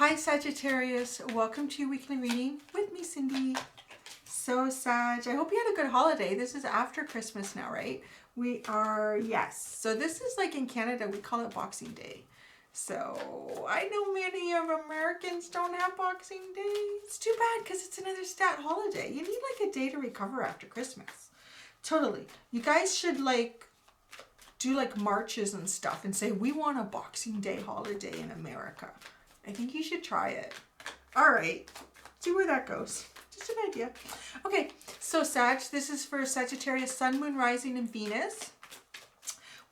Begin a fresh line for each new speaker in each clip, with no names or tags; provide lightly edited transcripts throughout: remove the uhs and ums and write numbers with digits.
Hi Sagittarius, welcome to your weekly reading with me, Cindy. So Sag, I hope you had a good holiday. This is after Christmas now, right? We are, yes. So this is like in Canada, we call it Boxing Day. So I know many of Americans don't have Boxing Day. It's too bad because it's another stat holiday. You need like a day to recover after Christmas. Totally. You guys should like do like marches and stuff and say, we want a Boxing Day holiday in America. I think you should try it. All right, see where that goes. Just an idea. Okay, so Sag, this is for Sagittarius, Sun, Moon, Rising, and Venus.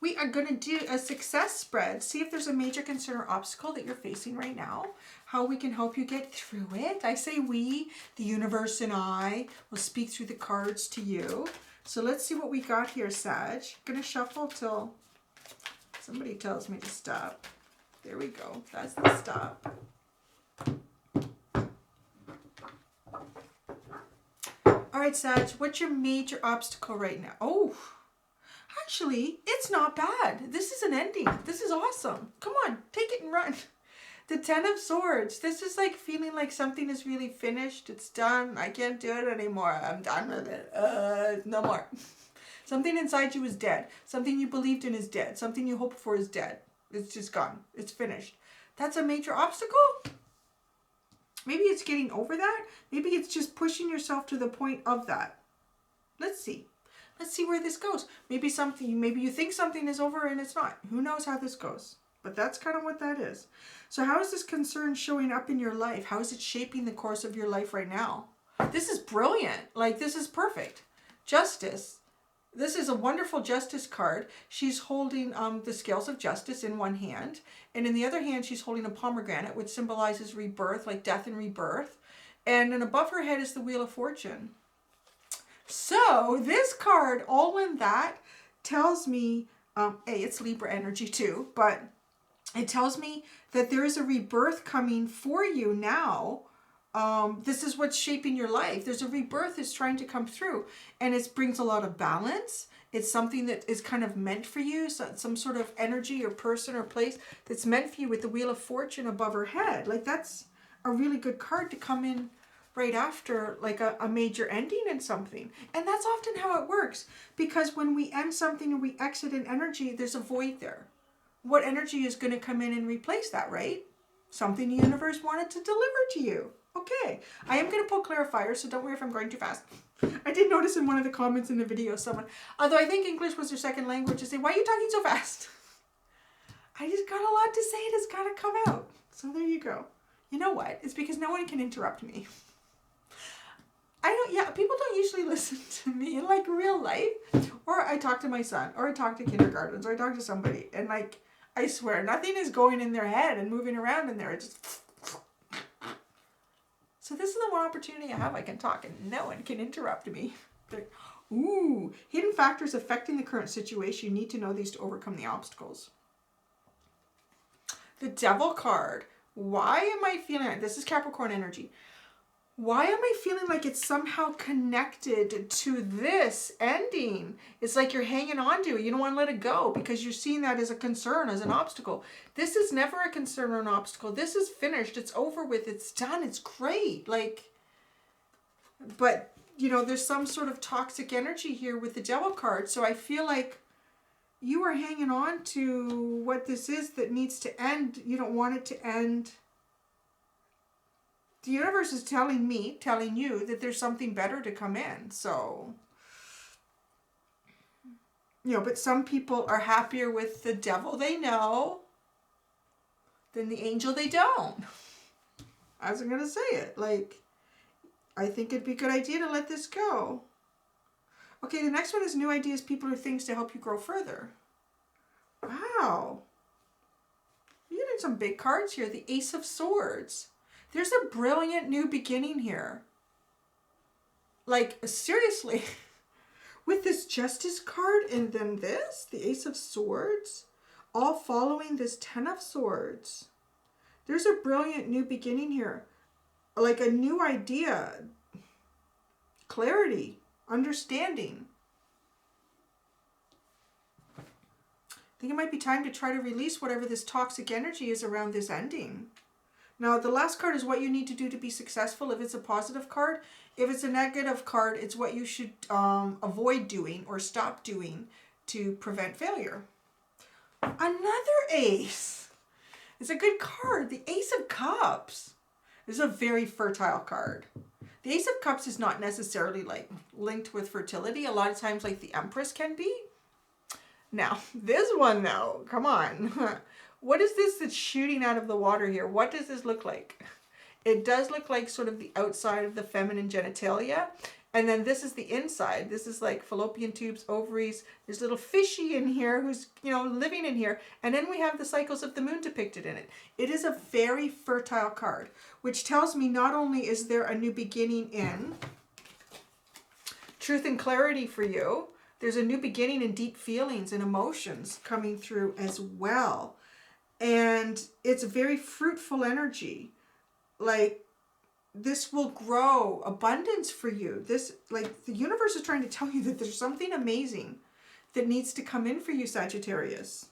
We are going to do a success spread. See if there's a major concern or obstacle that you're facing right now. How we can help you get through it. I say we, the universe and I, will speak through the cards to you. So let's see what we got here, Sag. I'm going to shuffle till somebody tells me to stop. There we go. That's the stop. All right, Sag, what's your major obstacle right now? Oh, actually, it's not bad. This is an ending. This is awesome. Come on, take it and run. The Ten of Swords. This is like feeling like something is really finished. It's done. I can't do it anymore. I'm done with it. No more. Something inside you is dead. Something you believed in is dead. Something you hoped for is dead. It's just gone. It's finished. That's a major obstacle. Maybe it's getting over that. Maybe it's just pushing yourself to the point of that. Let's see. Let's see where this goes. Maybe you think something is over and it's not. Who knows how this goes? But that's kind of what that is. So how is this concern showing up in your life? How is it shaping the course of your life right now? This is brilliant. Like, this is perfect. Justice. This is a wonderful justice card. She's holding the scales of justice in one hand. And in the other hand, she's holding a pomegranate, which symbolizes rebirth, like death and rebirth. And then above her head is the Wheel of Fortune. So this card, all in that, tells me, it's Libra energy too, but it tells me that there is a rebirth coming for you now. This is what's shaping your life. There's a rebirth that's trying to come through, and it brings a lot of balance. It's something that is kind of meant for you, so some sort of energy or person or place that's meant for you with the Wheel of Fortune above her head. Like, that's a really good card to come in right after like a major ending in something. And that's often how it works, because when we end something and we exit an energy, there's a void there. What energy is going to come in and replace that, right? Something the universe wanted to deliver to you. Okay, I am going to pull clarifiers, so don't worry if I'm going too fast. I did notice in one of the comments in the video someone, although I think English was their second language, to say, why are you talking so fast? I just got a lot to say. It has got to come out. So there you go. You know what? It's because no one can interrupt me. People don't usually listen to me in like real life. Or I talk to my son, or I talk to kindergartens, or I talk to somebody. And like, I swear, nothing is going in their head and moving around in there. It's just... So this is the one opportunity I have. I can talk and no one can interrupt me. Ooh, hidden factors affecting the current situation. You need to know these to overcome the obstacles. The Devil card. Why am I feeling it? This is Capricorn energy. Why am I feeling like it's somehow connected to this ending? It's like you're hanging on to it. You don't want to let it go because you're seeing that as a concern, as an obstacle. This is never a concern or an obstacle. This is finished. It's over with. It's done. It's great. Like, but, you know, there's some sort of toxic energy here with the Devil card. So I feel like you are hanging on to what this is that needs to end. You don't want it to end. The universe is telling you that there's something better to come in. So, you know, but some people are happier with the devil they know than the angel they don't. I wasn't going to say it. Like, I think it'd be a good idea to let this go. Okay, the next one is new ideas, people, or things to help you grow further. Wow. You're getting some big cards here. The Ace of Swords. There's a brilliant new beginning here. Like, seriously. With this Justice card and then this, the Ace of Swords, all following this Ten of Swords. There's a brilliant new beginning here. Like a new idea. Clarity. Understanding. I think it might be time to try to release whatever this toxic energy is around this ending. Now, the last card is what you need to do to be successful if it's a positive card. If it's a negative card, it's what you should avoid doing or stop doing to prevent failure. Another ace. It's a good card. The Ace of Cups. This is a very fertile card. The Ace of Cups is not necessarily like linked with fertility. A lot of times like the Empress can be. Now, this one though, come on. What is this that's shooting out of the water here? What does this look like? It does look like sort of the outside of the feminine genitalia. And then this is the inside. This is like fallopian tubes, ovaries. There's little fishy in here who's, you know, living in here. And then we have the cycles of the moon depicted in it. It is a very fertile card, which tells me not only is there a new beginning in truth and clarity for you, there's a new beginning in deep feelings and emotions coming through as well. And it's a very fruitful energy. Like, this will grow abundance for you. This, like, the universe is trying to tell you that there's something amazing that needs to come in for you, Sagittarius.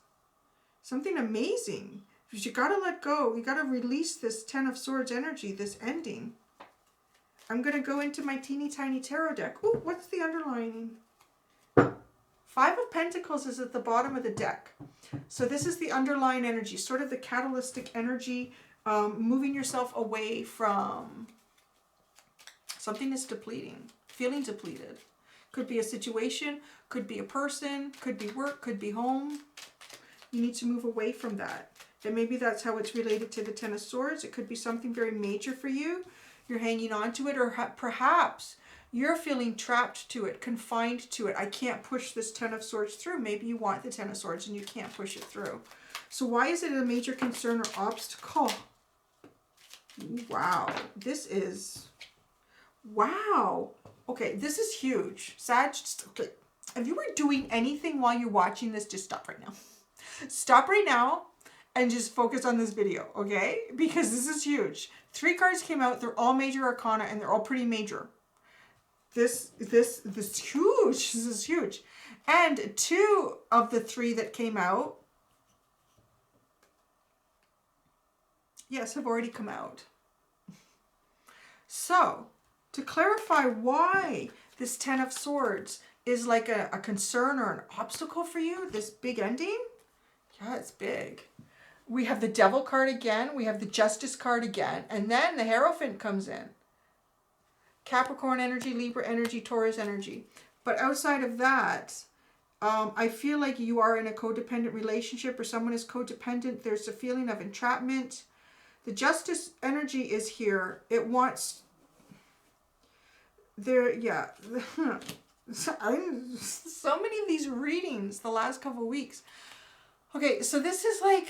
Something amazing. Because you got to let go. You got to release this Ten of Swords energy, this ending. I'm going to go into my teeny tiny tarot deck. Oh, what's the underlining? Five of Pentacles is at the bottom of the deck. So this is the underlying energy, sort of the catalytic energy, moving yourself away from something that's depleting, feeling depleted. Could be a situation, could be a person, could be work, could be home. You need to move away from that. And maybe that's how it's related to the Ten of Swords. It could be something very major for you. You're hanging on to it, or perhaps you're feeling trapped to it, confined to it. I can't push this Ten of Swords through. Maybe you want the Ten of Swords and you can't push it through. So why is it a major concern or obstacle? Wow, this is, wow. Okay, this is huge. Sag, okay. If you were doing anything while you're watching this, just stop right now. Stop right now and just focus on this video, okay? Because this is huge. 3 cards came out. They're all major arcana and they're all pretty major. This is huge. This is huge. And 2 of the 3 that came out, yes, have already come out. So, to clarify why this Ten of Swords is like a concern or an obstacle for you, this big ending, yeah, it's big. We have the Devil card again. We have the Justice card again. And then the Hierophant comes in. Capricorn energy, Libra energy, Taurus energy. But outside of that, I feel like you are in a codependent relationship or someone is codependent. There's a feeling of entrapment. The Justice energy is here. It wants... There, yeah. So many of these readings the last couple of weeks. Okay, so this is like...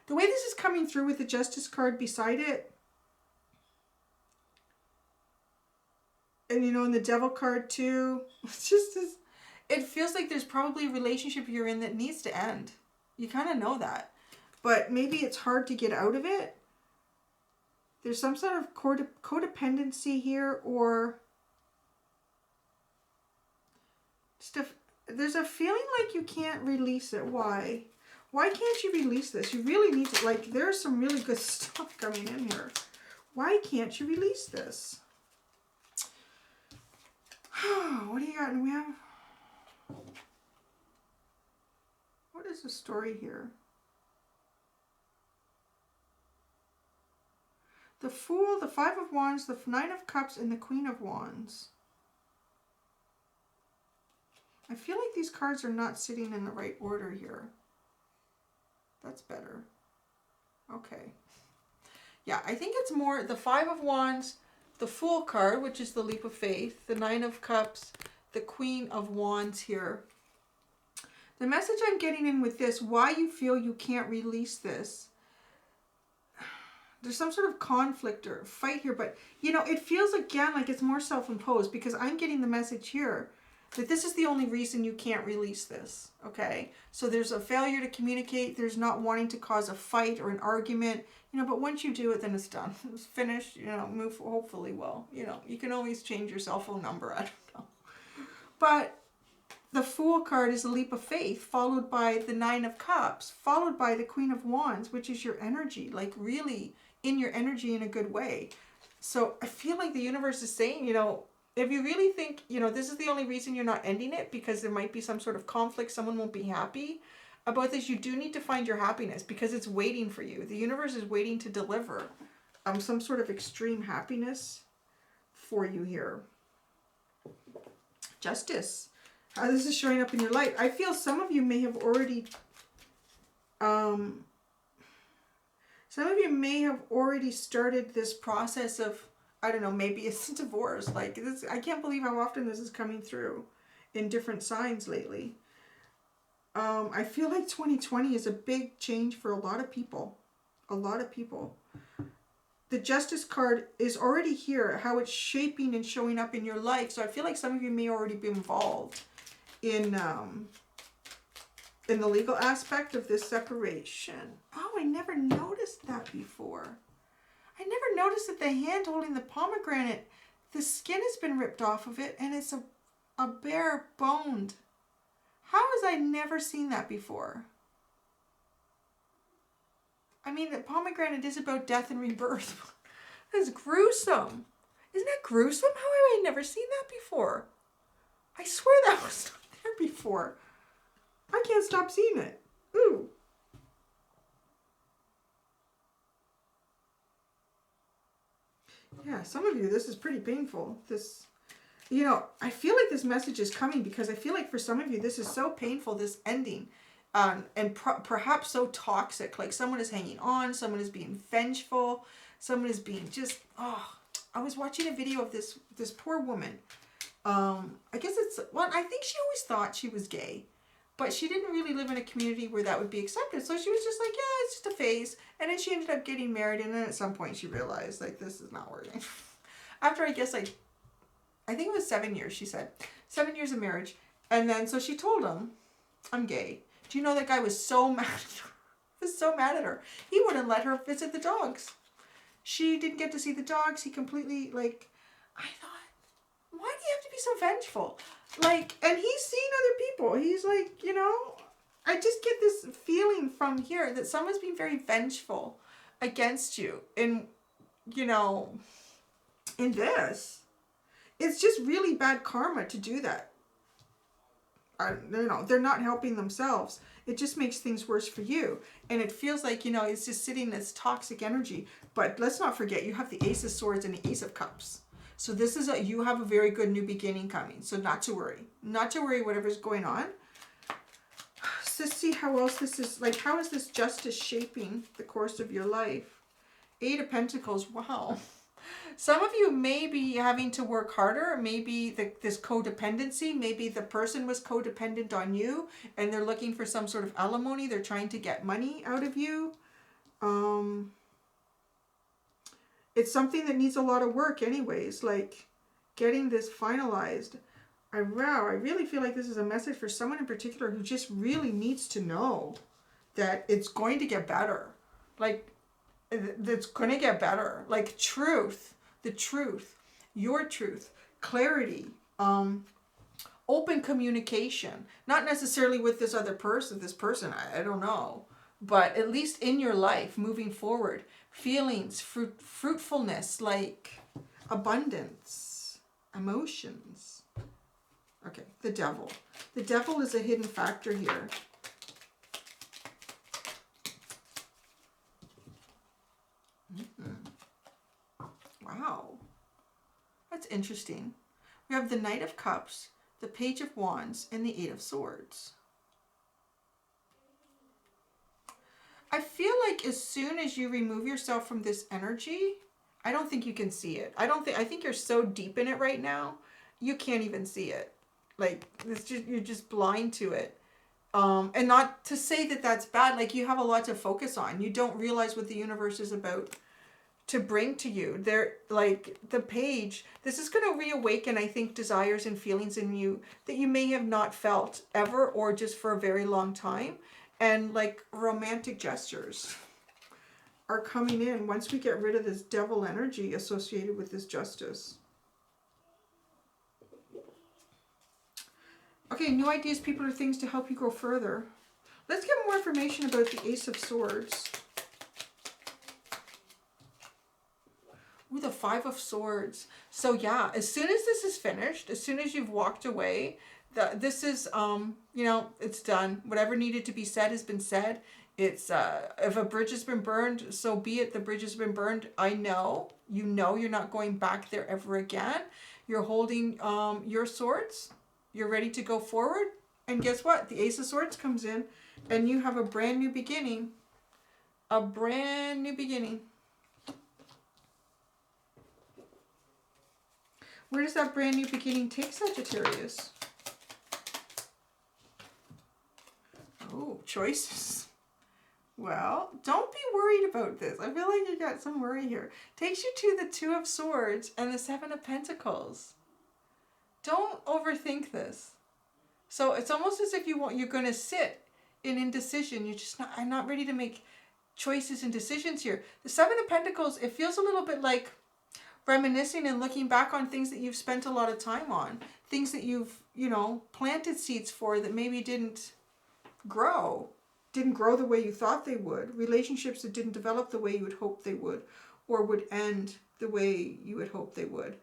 The way this is coming through with the Justice card beside it, and you know, in the Devil card too, it's just this, it feels like there's probably a relationship you're in that needs to end. You kind of know that. But maybe it's hard to get out of it. There's some sort of codependency here, or there's a feeling like you can't release it. Why? Why can't you release this? You really need to, like, there's some really good stuff coming in here. Why can't you release this? What do you got? We have... What is the story here? The Fool, the Five of Wands, the Nine of Cups, and the Queen of Wands. I feel like these cards are not sitting in the right order here. That's better. Okay. Yeah, I think it's more the Five of Wands, the Fool card, which is the leap of faith, the Nine of Cups, the Queen of Wands here. The message I'm getting in with this, why you feel you can't release this. There's some sort of conflict or fight here, but, you know, it feels again like it's more self-imposed because I'm getting the message here that this is the only reason you can't release this, okay? So there's a failure to communicate. There's not wanting to cause a fight or an argument, you know, but once you do it, then it's done. It's finished, you know, move, hopefully well. You know, you can always change your cell phone number, I don't know. But the Fool card is a leap of faith, followed by the Nine of Cups, followed by the Queen of Wands, which is your energy, like really in your energy in a good way. So I feel like the universe is saying, you know, if you really think, you know, this is the only reason you're not ending it, because there might be some sort of conflict, someone won't be happy about this, you do need to find your happiness because it's waiting for you. The universe is waiting to deliver some sort of extreme happiness for you here. Justice. How this is showing up in your life. I feel some of you may have already started this process of, I don't know, maybe it's a divorce. Like this, I can't believe how often this is coming through in different signs lately. I feel like 2020 is a big change for a lot of people. A lot of people. The Justice card is already here, how it's shaping and showing up in your life. So I feel like some of you may already be involved in the legal aspect of this separation. Oh, I never noticed that before. I never noticed that the hand holding the pomegranate, the skin has been ripped off of it and it's a bare boned. How has I never seen that before? I mean, the pomegranate is about death and rebirth. That's gruesome. Isn't that gruesome? How have I never seen that before? I swear that was not there before. I can't stop seeing it. Ooh. Yeah, some of you, this is pretty painful. This, you know, I feel like this message is coming because I feel like for some of you, this is so painful, this ending. And perhaps so toxic. Like someone is hanging on, someone is being vengeful, someone is being just, oh. I was watching a video of this poor woman. I guess it's, well, I think she always thought she was gay. But she didn't really live in a community where that would be accepted. So she was just like, yeah, it's just a phase. And then she ended up getting married. And then at some point she realized, like, this is not working. After, I guess, like, I think it was 7 years, she said. 7 years of marriage. And then, so she told him, I'm gay. Do you know that guy was so mad at her? Was so mad at her. He wouldn't let her visit the dogs. She didn't get to see the dogs. He completely, like, I thought, why do you have to be so vengeful? Like, and he's seen other people. He's like, you know, I just get this feeling from here that someone's being very vengeful against you. And, you know, in this, it's just really bad karma to do that. You know, they're not helping themselves. It just makes things worse for you. And it feels like, you know, it's just sitting in this toxic energy. But let's not forget, you have the Ace of Swords and the Ace of Cups. So this is you have a very good new beginning coming. So not to worry. Not to worry whatever's going on. Let's see how else this is, like, how is this justice shaping the course of your life? 8 of Pentacles, wow. Some of you may be having to work harder. Maybe this codependency, maybe the person was codependent on you and they're looking for some sort of alimony. They're trying to get money out of you. It's something that needs a lot of work anyways, like getting this finalized. I really feel like this is a message for someone in particular who just really needs to know that it's going to get better. Like, it's going to get better. Like, truth, the truth, your truth, clarity, open communication. Not necessarily with this other person, I don't know. But at least in your life, moving forward, feelings, fruitfulness, like abundance, emotions. Okay, the devil. The devil is a hidden factor here. Wow. That's interesting. We have the Knight of Cups, the Page of Wands, and the 8 of Swords. I feel like as soon as you remove yourself from this energy, I don't think you can see it. I think you're so deep in it right now, you can't even see it. Like, it's just, you're just blind to it. And not to say that that's bad, like you have a lot to focus on. You don't realize what the universe is about to bring to you. They're like the Page, this is going to reawaken, I think, desires and feelings in you that you may have not felt ever or just for a very long time. And like romantic gestures are coming in once we get rid of this devil energy associated with this justice. Okay, new ideas, people, or things to help you grow further. Let's get more information about the Ace of Swords. Ooh, the Five of Swords. So yeah, as soon as this is finished, as soon as you've walked away, this is, you know, it's done. Whatever needed to be said has been said. It's, if a bridge has been burned, so be it. The bridge has been burned. I know, you know, you're not going back there ever again. You're holding your swords. You're ready to go forward. And guess what? The Ace of Swords comes in and you have a brand new beginning. A brand new beginning. Where does that brand new beginning take Sagittarius? Oh, choices. Well, don't be worried about this. I feel like you got some worry here. Takes you to the Two of Swords and the Seven of Pentacles. Don't overthink this. So it's almost as if you're going to sit in indecision. You're just not, I'm not ready to make choices and decisions here. The Seven of Pentacles, it feels a little bit like reminiscing and looking back on things that you've spent a lot of time on. Things that you've, you know, planted seeds for that maybe didn't grow the way you thought they would. Relationships that didn't develop the way you would hope they would, or would end the way you would hope they would.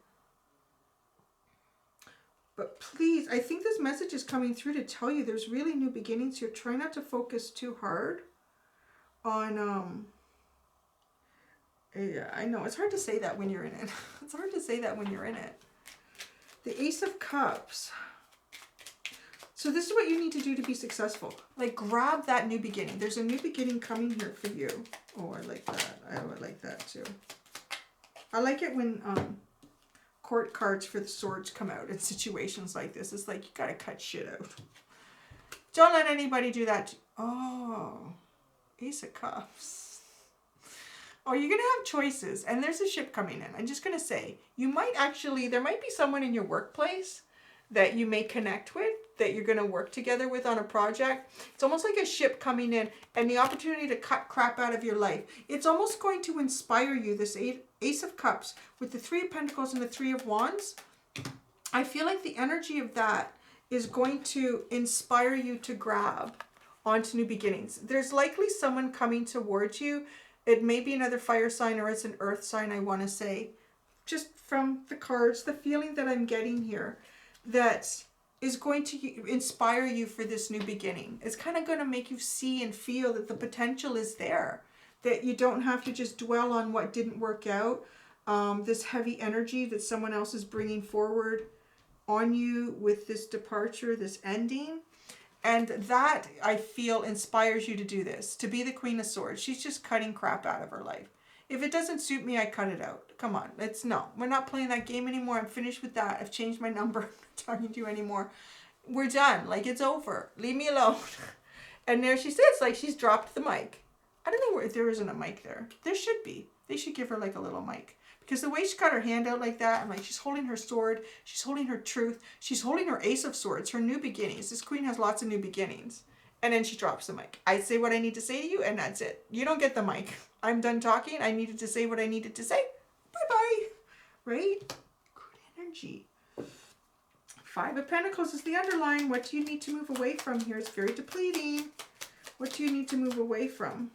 But please, I think this message is coming through to tell you there's really new beginnings here. Try not to focus too hard on, yeah, I know, it's hard to say that when you're in it. It's hard to say that when you're in it. The Ace of Cups. So this is what you need to do to be successful. Like, grab that new beginning. There's a new beginning coming here for you. Oh, I like that. I would like that too. I like it when court cards for the swords come out in situations like this. It's like, you gotta cut shit out. Don't let anybody do that. Oh, Ace of Cups. Oh, you're gonna have choices, and there's a ship coming in. I'm just gonna say, you might actually, there might be someone in your workplace that you may connect with, that you're gonna work together with on a project. It's almost like a ship coming in and the opportunity to cut crap out of your life. It's almost going to inspire you, this Ace of Cups with the Three of Pentacles and the Three of Wands. I feel like the energy of that is going to inspire you to grab onto new beginnings. There's likely someone coming towards you. It may be another fire sign, or it's an earth sign, I want to say. Just from the cards, the feeling that I'm getting here, that is going to inspire you for this new beginning. It's kind of going to make you see and feel that the potential is there. That you don't have to just dwell on what didn't work out. This heavy energy that someone else is bringing forward on you with this departure, this ending. And that, I feel, inspires you to do this. To be the Queen of Swords. She's just cutting crap out of her life. If it doesn't suit me, I cut it out. Come on. No. We're not playing that game anymore. I'm finished with that. I've changed my number. I'm not talking to you anymore. We're done. Like, it's over. Leave me alone. And there she sits. Like, she's dropped the mic. I don't know if there isn't a mic there. There should be. They should give her, like, a little mic. Because the way she got her hand out like that, I'm like, she's holding her sword, she's holding her truth, she's holding her Ace of Swords, her new beginnings. This queen has lots of new beginnings. And then she drops the mic. I say what I need to say to you, and that's it. You don't get the mic. I'm done talking. I needed to say what I needed to say. Bye-bye. Right? Good energy. Five of Pentacles is the underline. What do you need to move away from here? It's very depleting. What do you need to move away from?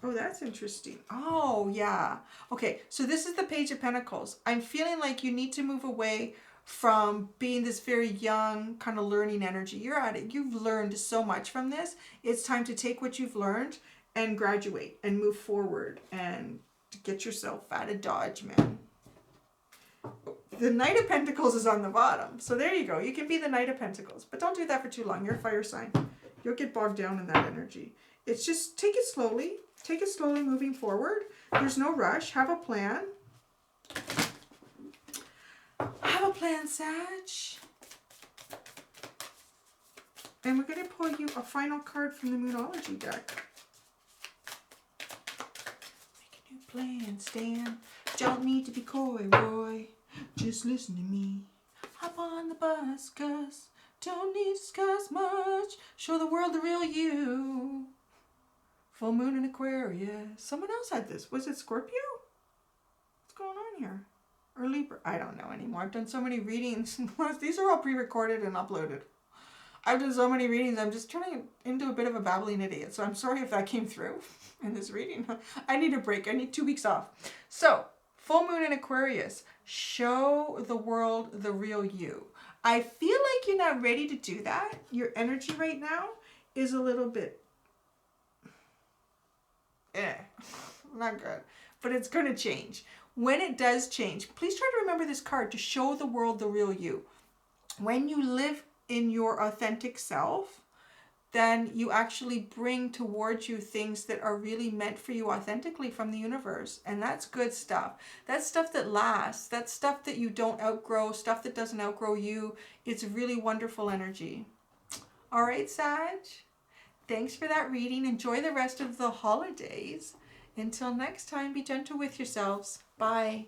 Oh, that's interesting. Oh, yeah. Okay, so this is the Page of Pentacles. I'm feeling like you need to move away from being this very young, kind of learning energy. You're at it. You've learned so much from this. It's time to take what you've learned and graduate and move forward and get yourself out of Dodge, man. The Knight of Pentacles is on the bottom. So there you go. You can be the Knight of Pentacles. But don't do that for too long. You're a fire sign. You'll get bogged down in that energy. It's just take it slowly. Take it slowly moving forward. There's no rush. Have a plan. Have a plan, Sag. And we're going to pull you a final card from the Moonology deck. Make a new plan, Stan. Don't need to be coy, Roy. Just listen to me. Hop on the bus, Gus. Don't need to discuss much. Show the world the real you. Full moon in Aquarius. Someone else had this. Was it Scorpio? What's going on here? Or Libra? I don't know anymore. I've done so many readings. These are all pre-recorded and uploaded. I've done so many readings. I'm just turning into a bit of a babbling idiot. So I'm sorry if that came through in this reading. I need a break. I need 2 weeks off. So, full moon in Aquarius. Show the world the real you. I feel like you're not ready to do that. Your energy right now is a little bit not good. But it's going to change. When it does change, please try to remember this card to show the world the real you. When you live in your authentic self, then you actually bring towards you things that are really meant for you authentically from the universe. And that's good stuff. That's stuff that lasts. That's stuff that you don't outgrow, stuff that doesn't outgrow you. It's really wonderful energy. All right, Sag. Thanks for that reading. Enjoy the rest of the holidays. Until next time, be gentle with yourselves. Bye.